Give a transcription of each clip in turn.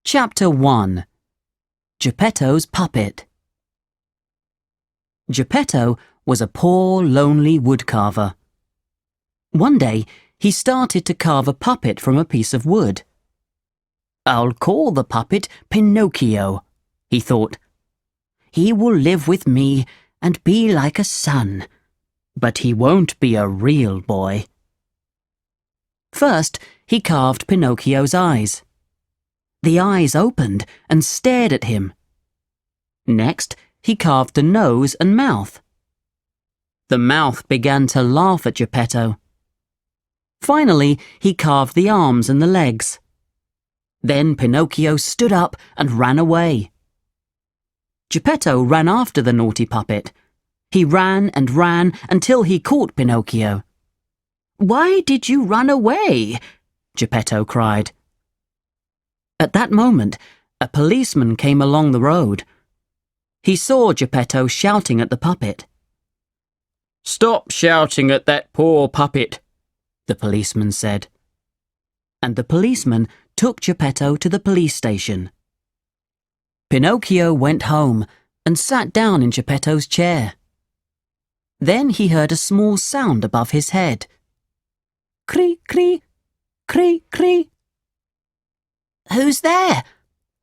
Chapter 1. Geppetto's Puppet. Geppetto was a poor, lonely woodcarver. One day, he started to carve a puppet from a piece of wood. "I'll call the puppet Pinocchio," he thought. "He will live with me and be like a son, but he won't be a real boy." First, he carved Pinocchio's eyes. The eyes opened and stared at him. Next, he carved the nose and mouth. The mouth began to laugh at Geppetto. Finally, he carved the arms and the legs. Then Pinocchio stood up and ran away. Geppetto ran after the naughty puppet. He ran and ran until he caught Pinocchio. "Why did you run away?" Geppetto cried. At that moment, a policeman came along the road. He saw Geppetto shouting at the puppet. "Stop shouting at that poor puppet," the policeman said. And the policeman took Geppetto to the police station. Pinocchio went home and sat down in Geppetto's chair. Then he heard a small sound above his head. "Cree, cree, cree, cree." "Who's there?"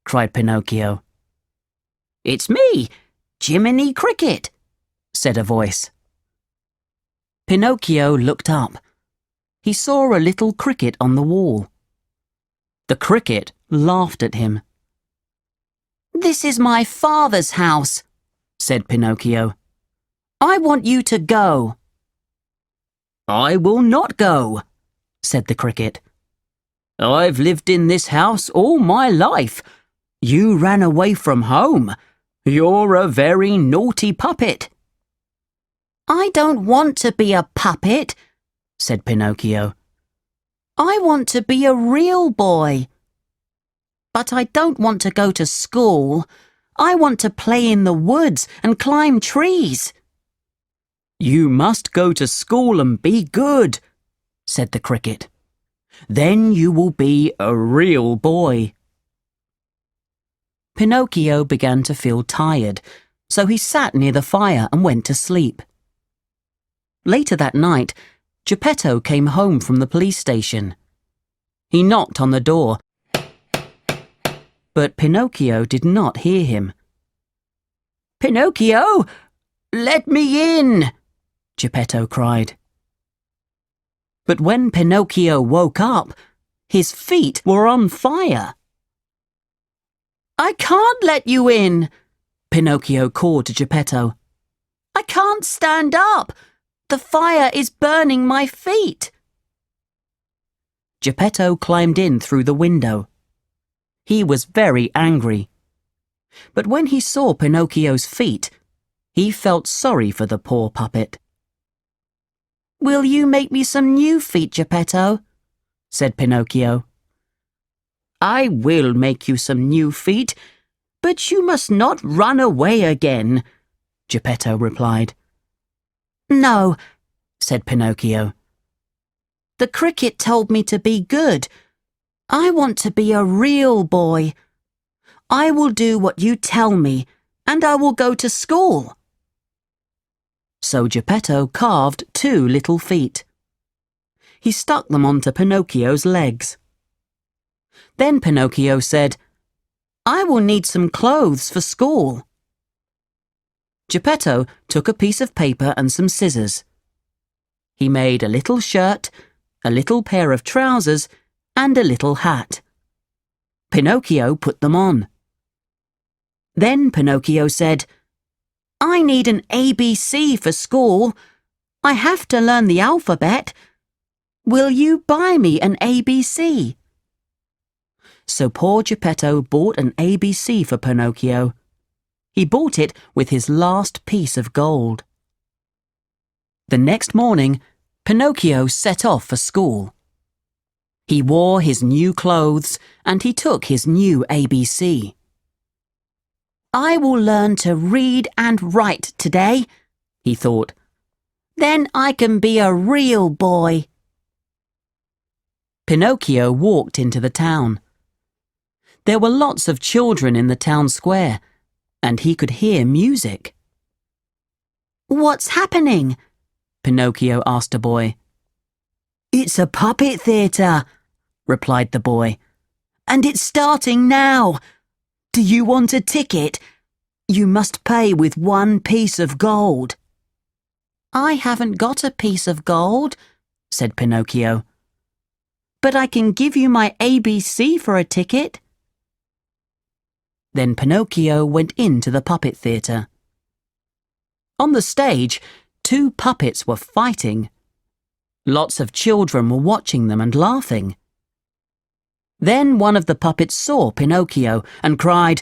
cried Pinocchio. "It's me, Jiminy Cricket," said a voice. Pinocchio looked up. He saw a little cricket on the wall. The cricket laughed at him. "This is my father's house," said Pinocchio. "I want you to go." "I will not go," said the cricket. "I've lived in this house all my life. You ran away from home. You're a very naughty puppet." "I don't want to be a puppet," said Pinocchio. "I want to be a real boy. But I don't want to go to school. I want to play in the woods and climb trees." "You must go to school and be good," said the cricket. "Then you will be a real boy." Pinocchio began to feel tired, so he sat near the fire and went to sleep. Later that night, Geppetto came home from the police station. He knocked on the door, but Pinocchio did not hear him. "Pinocchio, let me in!" Geppetto cried. But when Pinocchio woke up, his feet were on fire. "I can't let you in," Pinocchio called to Geppetto. "I can't stand up. The fire is burning my feet." Geppetto climbed in through the window. He was very angry. But when he saw Pinocchio's feet, he felt sorry for the poor puppet. "Will you make me some new feet, Geppetto?" said Pinocchio. "I will make you some new feet, but you must not run away again," Geppetto replied. "No," said Pinocchio. "The cricket told me to be good. I want to be a real boy. I will do what you tell me, and I will go to school." So Geppetto carved 2 little feet. He stuck them onto Pinocchio's legs. Then Pinocchio said, "I will need some clothes for school." Geppetto took a piece of paper and some scissors. He made a little shirt, a little pair of trousers, and a little hat. Pinocchio put them on. Then Pinocchio said, "I need an ABC for school. I have to learn the alphabet. Will you buy me an ABC?" So poor Geppetto bought an ABC for Pinocchio. He bought it with his last piece of gold. The next morning, Pinocchio set off for school. He wore his new clothes and he took his new ABC. "I will learn to read and write today," he thought. "Then I can be a real boy." Pinocchio walked into the town. There were lots of children in the town square, and he could hear music. "What's happening?" Pinocchio asked a boy. "It's a puppet theatre," replied the boy. "And it's starting now. Do you want a ticket? You must pay with 1 piece of gold." "I haven't got a piece of gold," said Pinocchio. "But I can give you my ABC for a ticket." Then Pinocchio went into the puppet theatre. On the stage, 2 puppets were fighting. Lots of children were watching them and laughing. Then one of the puppets saw Pinocchio and cried,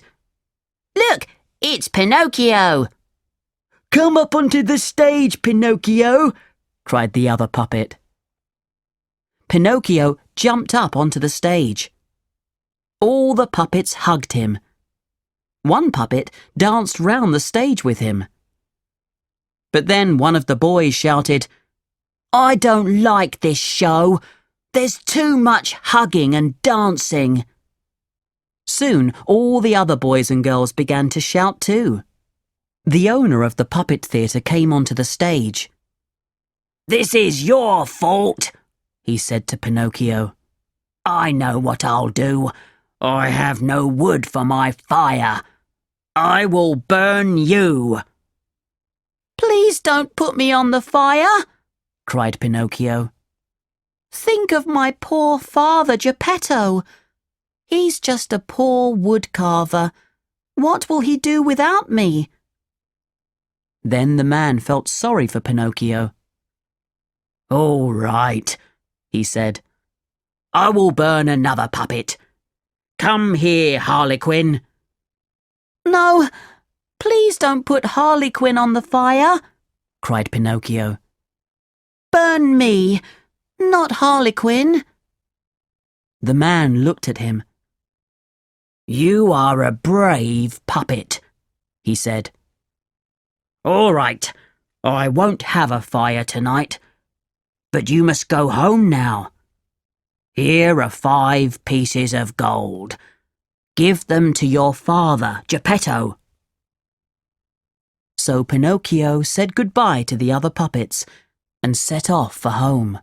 "Look, it's Pinocchio!" "Come up onto the stage, Pinocchio!" cried the other puppet. Pinocchio jumped up onto the stage. All the puppets hugged him. One puppet danced round the stage with him. But then one of the boys shouted, "I don't like this show. There's too much hugging and dancing." Soon all the other boys and girls began to shout too. The owner of the puppet theatre came onto the stage. "This is your fault," he said to Pinocchio. "I know what I'll do. I have no wood for my fire. I will burn you." "Please don't put me on the fire," cried Pinocchio. "Think of my poor father Geppetto. He's just a poor wood carver. What will he do without me?" Then the man felt sorry for Pinocchio. "All right," he said. "I will burn another puppet. Come here, Harlequin." "No, please don't put Harlequin on the fire," cried Pinocchio. "Burn me, not Harlequin." The man looked at him. "You are a brave puppet," he said. "All right, I won't have a fire tonight, but you must go home now. Here are 5 pieces of gold. Give them to your father, Geppetto." So Pinocchio said goodbye to the other puppets and set off for home.